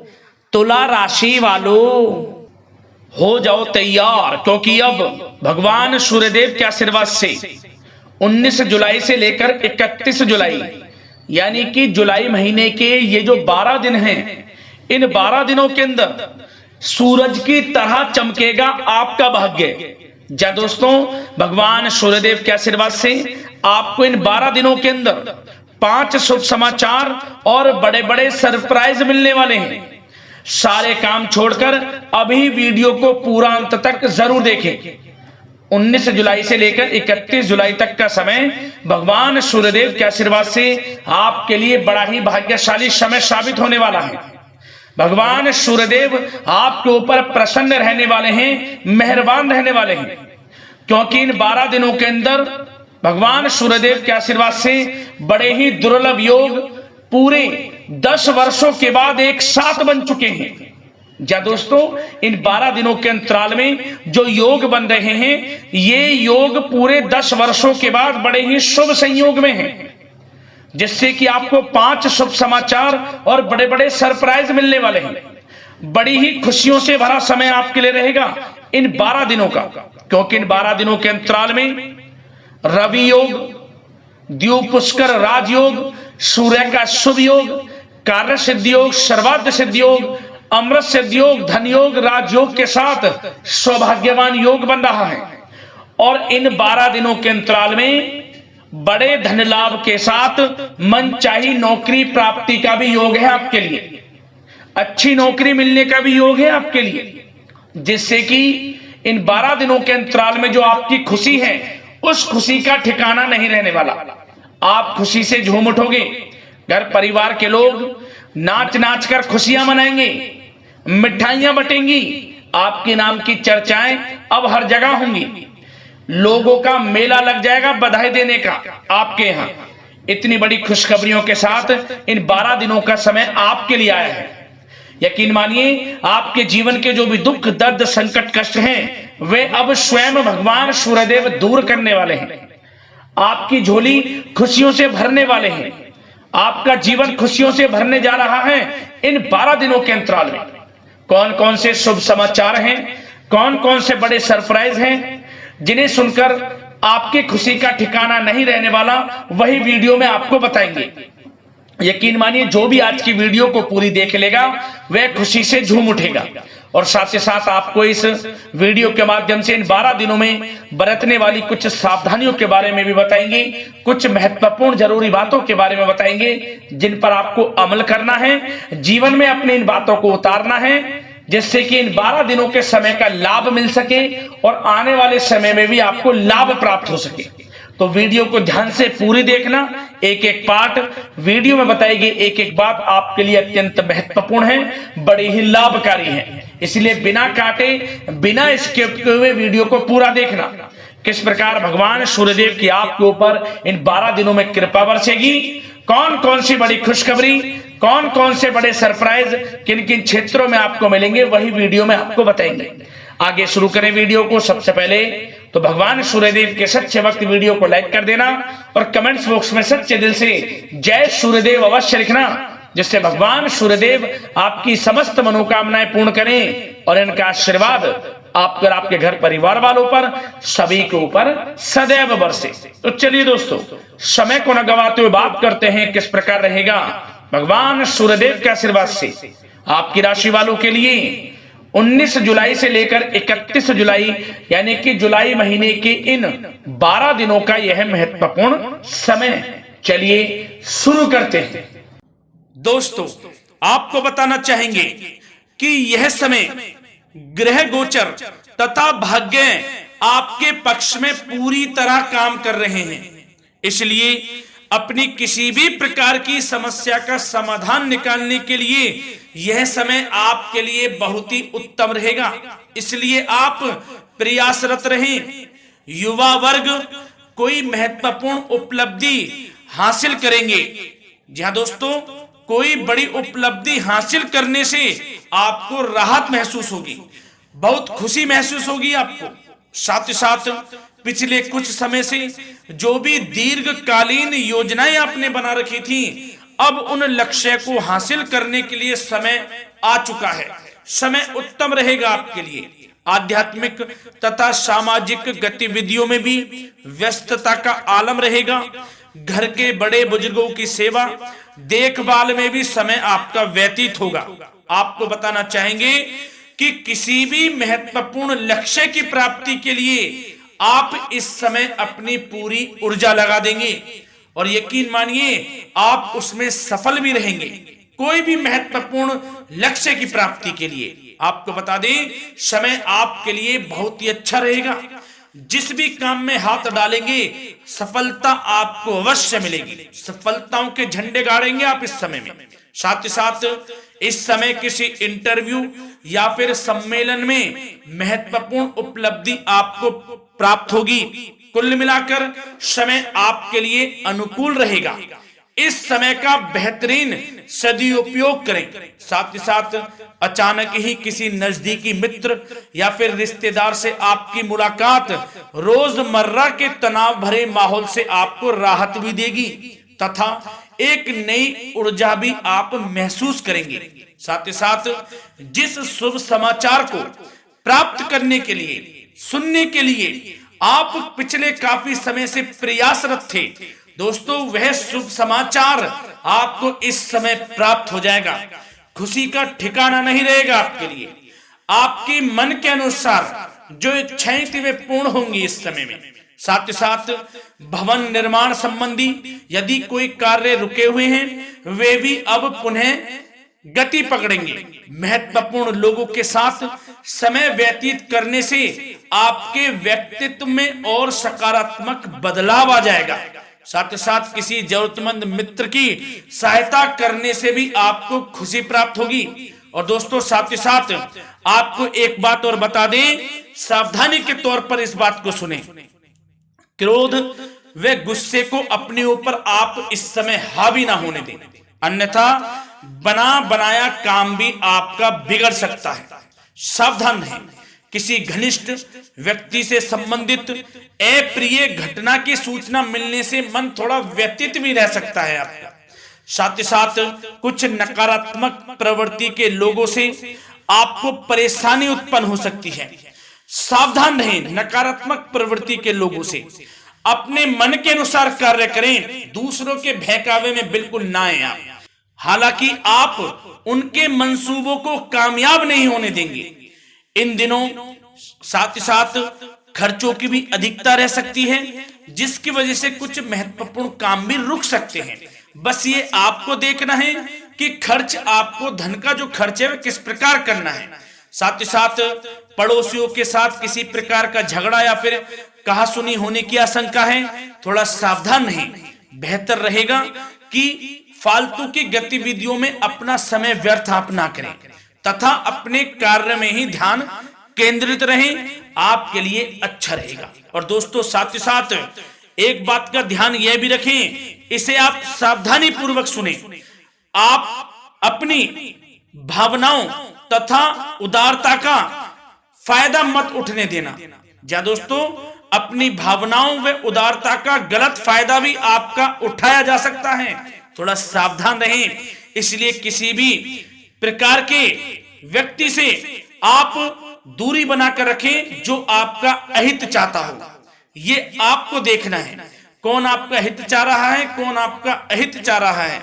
तुला राशि वालों हो जाओ तैयार, क्योंकि अब भगवान सूर्यदेव के आशीर्वाद से 19 जुलाई से लेकर 31 जुलाई यानी कि जुलाई महीने के ये जो 12 दिन हैं, इन 12 दिनों के अंदर सूरज की तरह चमकेगा आपका भाग्य। जा दोस्तों, भगवान सूर्यदेव के आशीर्वाद से आपको इन 12 दिनों के अंदर 5 शुभ समाचार और बड़े बड़े सरप्राइज मिलने वाले हैं। सारे काम छोड़कर अभी वीडियो को पूरा अंत तक जरूर देखें। 19 जुलाई से लेकर 31 जुलाई तक का समय भगवान सूर्यदेव के आशीर्वाद से आपके लिए बड़ा ही भाग्यशाली समय साबित होने वाला है। भगवान सूर्यदेव आपके ऊपर प्रसन्न रहने वाले हैं, मेहरबान रहने वाले हैं, क्योंकि इन 12 दिनों के अंदर भगवान सूर्यदेव के आशीर्वाद से बड़े ही दुर्लभ योग पूरे 10 वर्षों के बाद एक साथ बन चुके हैं। जा दोस्तों, इन 12 दिनों के अंतराल में जो योग बन रहे हैं, ये योग पूरे 10 वर्षों के बाद बड़े ही शुभ संयोग में हैं, जिससे कि आपको 5 शुभ समाचार और बड़े बड़े सरप्राइज मिलने वाले हैं। बड़ी ही खुशियों से भरा समय आपके लिए रहेगा इन 12 दिनों का, क्योंकि इन 12 दिनों के अंतराल में रवि योग, द्वीप पुष्कर राजयोग, सूर्य का शुभ योग, कार्य सिद्धि योग, सर्वार्थ सिद्धि योग, अमृत सिद्धि योग, धन योग, राजयोग के साथ सौभाग्यवान योग बन रहा है। और इन 12 दिनों के अंतराल में बड़े धन लाभ के साथ मनचाही नौकरी प्राप्ति का भी योग है आपके लिए। अच्छी नौकरी मिलने का भी योग है आपके लिए, जिससे कि इन 12 दिनों के अंतराल में जो आपकी खुशी है, उस खुशी का ठिकाना नहीं रहने वाला। आप खुशी से झूम उठोगे, घर परिवार के लोग नाच नाच कर खुशियां मनाएंगे, मिठाइयां बटेंगी, आपके नाम की चर्चाएं अब हर जगह होंगी, लोगों का मेला लग जाएगा बधाई देने का आपके यहां। इतनी बड़ी खुशखबरियों के साथ इन 12 दिनों का समय आपके लिए आया है। यकीन मानिए, आपके जीवन के जो भी दुख दर्द संकट कष्ट हैं, वे अब स्वयं भगवान सूर्यदेव दूर करने वाले हैं। आपकी झोली खुशियों से भरने वाले हैं। आपका जीवन खुशियों से भरने जा रहा है इन 12 दिनों के अंतराल में। कौन कौन से शुभ समाचार हैं, कौन कौन से बड़े सरप्राइज हैं, जिन्हें सुनकर आपकी खुशी का ठिकाना नहीं रहने वाला, वही वीडियो में आपको बताएंगे। यकीन मानिए, जो भी आज की वीडियो को पूरी देख लेगा, वह खुशी से झूम उठेगा। और साथ ही साथ आपको इस वीडियो के माध्यम से इन 12 दिनों में बरतने वाली कुछ सावधानियों के बारे में भी बताएंगे, कुछ महत्वपूर्ण जरूरी बातों के बारे में बताएंगे, जिन पर आपको अमल करना है, जीवन में अपने इन बातों को उतारना है, जिससे कि इन 12 दिनों के समय का लाभ मिल सके और आने वाले समय में भी आपको लाभ प्राप्त हो सके। तो वीडियो को ध्यान से पूरी देखना। एक एक पार्ट वीडियो में बताएगी, एक एक बात आपके लिए अत्यंत महत्वपूर्ण है, बड़ी ही लाभकारी है। इसलिए बिना काटे, बिना स्किप किए हुए वीडियो को पूरा देखना। किस प्रकार भगवान सूर्यदेव की आपके ऊपर इन 12 दिनों में कृपा बरसेगी, कौन कौन सी बड़ी खुशखबरी, कौन कौन से बड़े सरप्राइज किन किन क्षेत्रों में आपको मिलेंगे, वही वीडियो में आपको बताएंगे। आगे शुरू करें वीडियो को। सबसे पहले तो भगवान सूर्यदेव के सच्चे भक्त वीडियो को लाइक कर देना और कमेंट्स बॉक्स में सच्चे दिल से जय सूर्यदेव अवश्य लिखना, जिससे भगवान सूर्यदेव आपकी समस्त मनोकामनाएं पूर्ण करें और इनका आशीर्वाद आप पर, आपके घर परिवार वालों पर, सभी के ऊपर सदैव बरसे। तो चलिए दोस्तों, समय को न गवाते हुए बात करते हैं किस प्रकार रहेगा भगवान सूर्यदेव के आशीर्वाद से आपकी राशि वालों के लिए 19 जुलाई से लेकर 31 जुलाई यानी कि जुलाई महीने के इन 12 दिनों का यह महत्वपूर्ण समय। चलिए शुरू करते हैं। दोस्तों, आपको बताना चाहेंगे कि यह समय ग्रह गोचर तथा भाग्य आपके पक्ष में पूरी तरह काम कर रहे हैं। इसलिए अपनी किसी भी प्रकार की समस्या का समाधान निकालने के लिए यह समय आपके लिए बहुत ही उत्तम रहेगा। इसलिए आप प्रयासरत रहें। युवा वर्ग कोई महत्वपूर्ण उपलब्धि हासिल करेंगे। जी हाँ दोस्तों, कोई बड़ी उपलब्धि हासिल करने से आपको राहत महसूस होगी, बहुत खुशी महसूस होगी आपको। साथ ही साथ पिछले कुछ समय से जो भी दीर्घकालीन योजनाएं आपने बना रखी थी, अब उन लक्ष्य को हासिल करने के लिए समय आ चुका है। समय उत्तम रहेगा आपके लिए। आध्यात्मिक तथा सामाजिक गतिविधियों में भी व्यस्तता का आलम रहेगा। घर के बड़े बुजुर्गों की सेवा देखभाल में भी समय आपका व्यतीत होगा। आपको बताना चाहेंगे कि किसी भी महत्वपूर्ण लक्ष्य की प्राप्ति के लिए आप इस समय अपनी पूरी ऊर्जा लगा देंगे और यकीन मानिए आप उसमें सफल भी रहेंगे। कोई भी महत्वपूर्ण लक्ष्य की प्राप्ति के लिए आपको बता दें, समय आपके लिए बहुत ही अच्छा रहेगा। जिस भी काम में हाथ डालेंगे सफलता आपको अवश्य मिलेगी। सफलताओं के झंडे गाड़ेंगे आप इस समय में। साथ ही साथ इस समय किसी इंटरव्यू या फिर सम्मेलन में महत्वपूर्ण उपलब्धि आपको प्राप्त होगी। कुल मिलाकर समय आपके लिए अनुकूल रहेगा। इस समय का बेहतरीन सदुपयोग करें। साथ ही साथ अचानक ही किसी नजदीकी मित्र या फिर रिश्तेदार से आपकी मुलाकात रोजमर्रा के तनाव भरे माहौल से आपको राहत भी देगी तथा एक नई ऊर्जा भी आप महसूस करेंगे। साथ ही साथ जिस शुभ समाचार को प्राप्त करने के लिए, सुनने के लिए आप पिछले काफी समय से प्रयासरत थे दोस्तों, वह शुभ समाचार आपको इस समय प्राप्त हो जाएगा। खुशी का ठिकाना नहीं रहेगा आपके लिए। आपके मन के अनुसार जो इच्छाएं थी वे पूर्ण होंगी इस समय में। साथ ही साथ भवन निर्माण संबंधी यदि कोई कार्य रुके हुए हैं वे भी अब पुनः गति पकड़ेंगे। महत्वपूर्ण लोगों के साथ समय व्यतीत करने से आपके व्यक्तित्व में और सकारात्मक बदलाव आ जाएगा। साथ ही साथ किसी जरूरतमंद मित्र की सहायता करने से भी आपको खुशी प्राप्त होगी। और दोस्तों साथ ही साथ आपको एक बात और बता दें, सावधानी के तौर पर इस बात को सुने। क्रोध व गुस्से को अपने ऊपर आप इस समय हावी ना होने दें, अन्यथा बना बनाया काम भी आपका बिगड़ सकता है। सावधान रहें। किसी घनिष्ठ व्यक्ति से संबंधित अप्रिय घटना की सूचना मिलने से मन थोड़ा व्यतीत भी रह सकता है आपका। साथ ही साथ कुछ नकारात्मक प्रवृत्ति के लोगों से आपको परेशानी उत्पन्न हो सकती है। सावधान रहें नकारात्मक प्रवृत्ति के लोगों से। अपने मन के अनुसार कार्य करें, दूसरों के बहकावे में बिल्कुल ना आए आप। हालांकि आप उनके मंसूबों को कामयाब नहीं होने देंगे। इन दिनों साथ ही साथ खर्चों की भी अधिकता रह सकती है, जिसकी वजह से कुछ महत्वपूर्ण काम भी रुक सकते हैं। बस ये आपको देखना है कि खर्च, आपको धन का जो खर्च है वह किस प्रकार करना है। साथ ही साथ पड़ोसियों के साथ किसी प्रकार का झगड़ा या फिर कहासुनी होने की आशंका है, थोड़ा सावधान रहें। बेहतर रहेगा कि फालतू की गतिविधियों में अपना समय व्यर्थ आप ना करें तथा अपने कार्य में ही ध्यान केंद्रित रहें, आपके लिए अच्छा रहेगा। और दोस्तों साथ ही साथ एक बात का ध्यान यह भी रखें, इसे आप सावधानी पूर्वक सुने। आप अपनी भावनाओं तथा उदारता का फायदा मत उठने देना। जा दोस्तों, अपनी भावनाओं व उदारता का गलत फायदा भी आपका उठाया जा सकता है, थोड़ा सावधान रहें। इसलिए किसी भी प्रकार के व्यक्ति से आप दूरी बनाकर रखें जो आपका अहित चाहता हो। ये आपको देखना है, कौन आपका हित चाह रहा है, कौन आपका अहित चाह रहा है।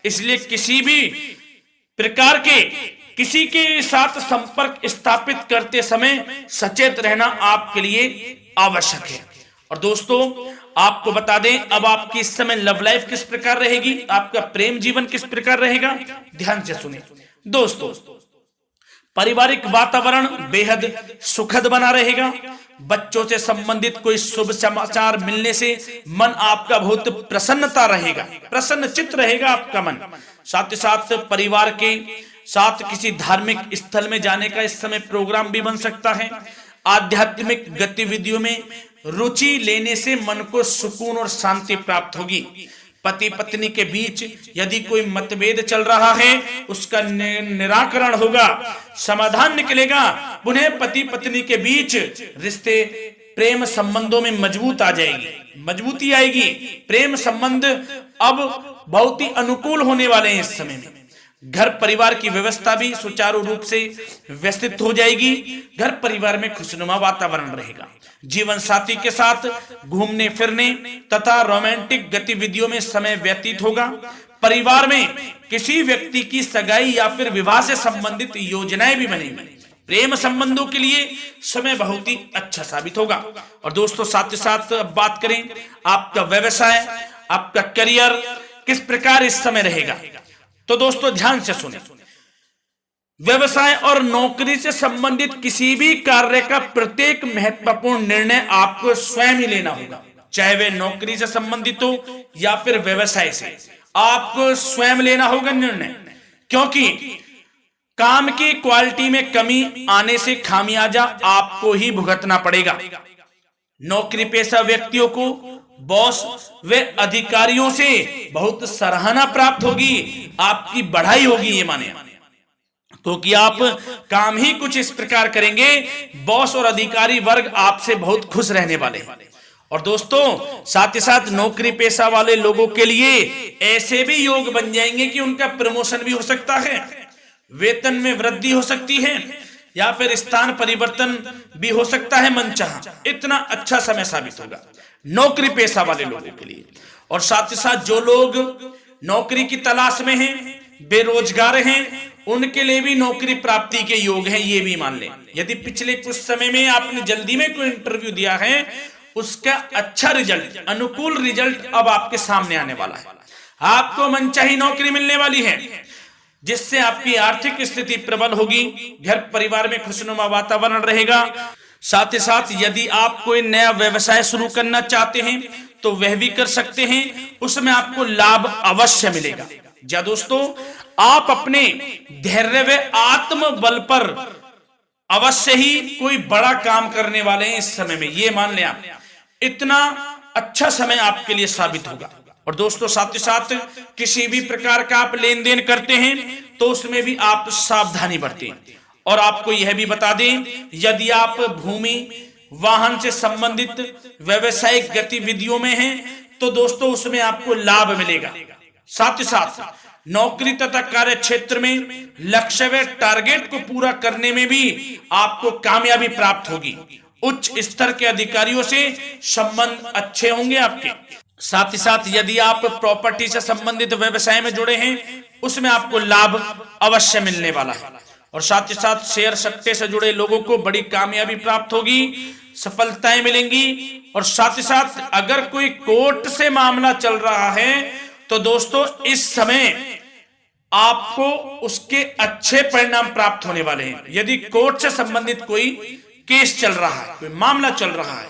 इसलिए किसी भी प्रकार के किसी के साथ संपर्क स्थापित करते समय सचेत रहना आपके लिए आवश्यक है। और दोस्तों आपको बता दें, अब आपकी इस समय लव लाइफ किस प्रकार रहेगी, आपका प्रेम जीवन किस प्रकार रहेगा, ध्यान से सुने। दोस्तों पारिवारिक वातावरण बेहद सुखद बना रहेगा। बच्चों से संबंधित कोई शुभ समाचार मिलने से मन आपका बहुत प्रसन्नता रहेगा, प्रसन्न चित्त रहेगा आपका मन। साथ ही साथ परिवार के साथ किसी धार्मिक स्थल में जाने का इस समय प्रोग्राम भी बन सकता है। आध्यात्मिक गतिविधियों में रुचि लेने से मन को सुकून और शांति प्राप्त होगी। पति पत्नी के बीच यदि कोई मतभेद चल रहा है उसका निराकरण होगा, समाधान निकलेगा। पुनः पति पत्नी के बीच रिश्ते प्रेम संबंधों में मजबूत आ जाएगी, मजबूती आएगी। प्रेम संबंध अब बहुत ही अनुकूल होने वाले हैं इस समय में। घर परिवार की व्यवस्था भी सुचारू रूप से व्यवस्थित हो जाएगी। घर परिवार में खुशनुमा वातावरण रहेगा। जीवन साथी के साथ घूमने फिरने तथा रोमांटिक गतिविधियों में समय व्यतीत होगा। परिवार में किसी व्यक्ति की सगाई या फिर विवाह से संबंधित योजनाएं भी बनेंगी। प्रेम संबंधों के लिए समय बहुत ही अच्छा साबित होगा। और दोस्तों साथ ही साथ अब बात करें आपका व्यवसाय, आपका करियर किस प्रकार इस समय रहेगा, तो दोस्तों ध्यान से सुने। व्यवसाय और नौकरी से संबंधित किसी भी कार्य का प्रत्येक महत्वपूर्ण निर्णय आपको स्वयं ही लेना होगा, चाहे वे नौकरी से संबंधित हो या फिर व्यवसाय से। आपको स्वयं लेना होगा निर्णय, क्योंकि काम की क्वालिटी में कमी आने से खामियाजा आपको ही भुगतना पड़ेगा। नौकरी पेशा व्यक्तियों को बॉस व अधिकारियों से बहुत सराहना प्राप्त होगी, आपकी बढ़ाई होगी, ये माने तो कि आप काम ही कुछ इस प्रकार करेंगे, बॉस और अधिकारी वर्ग आपसे बहुत खुश रहने वाले हैं। और दोस्तों साथ ही साथ नौकरी पेशा वाले लोगों के लिए ऐसे भी योग बन जाएंगे कि उनका प्रमोशन भी हो सकता है, वेतन में वृद्धि हो सकती है, या फिर स्थान परिवर्तन भी हो सकता है मनचाहा। इतना अच्छा समय साबित होगा नौकरी पेशा वाले लोगों के लिए। और साथ ही साथ जो लोग नौकरी की तलाश में हैं, बेरोजगार हैं, उनके लिए भी नौकरी प्राप्ति के योग हैं, ये भी मान लें। यदि पिछले कुछ समय में आपने जल्दी में कोई इंटरव्यू दिया है, उसका अच्छा रिजल्ट, अनुकूल रिजल्ट अब आपके सामने आने वाला है। आपको मनचाही नौकरी मिलने वाली है, जिससे आपकी आर्थिक स्थिति प्रबल होगी। घर परिवार में खुशनुमा वातावरण रहेगा। साथ ही साथ यदि आप कोई नया व्यवसाय शुरू करना चाहते हैं तो वह भी कर सकते हैं, उसमें आपको लाभ अवश्य मिलेगा। जा दोस्तों, आप अपने धैर्य व आत्मबल पर अवश्य ही कोई बड़ा काम करने वाले हैं इस समय में, ये मान लें आप। इतना अच्छा समय आपके लिए साबित होगा। और दोस्तों साथ ही साथ किसी भी प्रकार का आप लेन देन करते हैं तो उसमें भी आप सावधानी बरतें। और आपको यह भी बता दें, यदि आप भूमि वाहन से संबंधित व्यवसायिक गतिविधियों में हैं तो दोस्तों उसमें आपको लाभ मिलेगा। साथ ही साथ नौकरी तथा कार्य क्षेत्र में लक्ष्य व टारगेट को पूरा करने में भी आपको कामयाबी प्राप्त होगी। उच्च स्तर के अधिकारियों से संबंध अच्छे होंगे आपके। साथ ही साथ यदि आप प्रॉपर्टी से संबंधित व्यवसाय में जुड़े हैं, उसमें आपको लाभ अवश्य मिलने वाला है। और साथ ही साथ शेयर सट्टे से जुड़े लोगों को बड़ी कामयाबी प्राप्त होगी, सफलताएं मिलेंगी। और साथ ही साथ अगर कोई कोर्ट से मामला चल रहा है तो दोस्तों इस समय आपको उसके अच्छे परिणाम प्राप्त होने वाले हैं। यदि कोर्ट से संबंधित कोई केस चल रहा है, कोई मामला चल रहा है,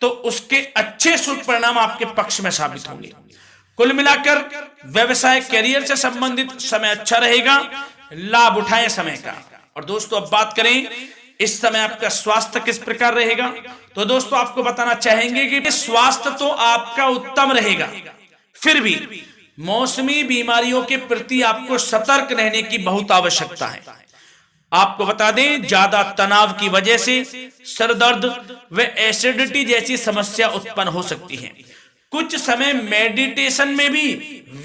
तो उसके अच्छे शुभ परिणाम आपके पक्ष में साबित होंगे। कुल मिलाकर व्यवसाय करियर से संबंधित समय अच्छा रहेगा, लाभ उठाएं समय का। और दोस्तों अब बात करें इस समय आपका स्वास्थ्य किस प्रकार रहेगा, तो दोस्तों आपको बताना चाहेंगे कि स्वास्थ्य तो आपका उत्तम रहेगा, फिर भी मौसमी बीमारियों के प्रति आपको सतर्क रहने की बहुत आवश्यकता है। आपको बता दें, ज्यादा तनाव की वजह से सर दर्द व एसिडिटी जैसी समस्या उत्पन्न हो सकती है। कुछ समय मेडिटेशन में भी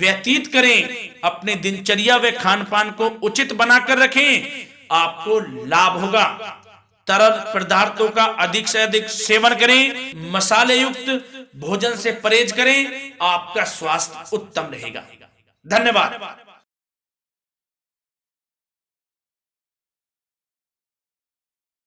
व्यतीत करें, अपने दिनचर्या व खान पान को उचित बनाकर रखें, आपको लाभ होगा। तरल पदार्थों का अधिक से अधिक सेवन करें, मसाले युक्त भोजन से परहेज करें, आपका स्वास्थ्य उत्तम रहेगा। धन्यवाद।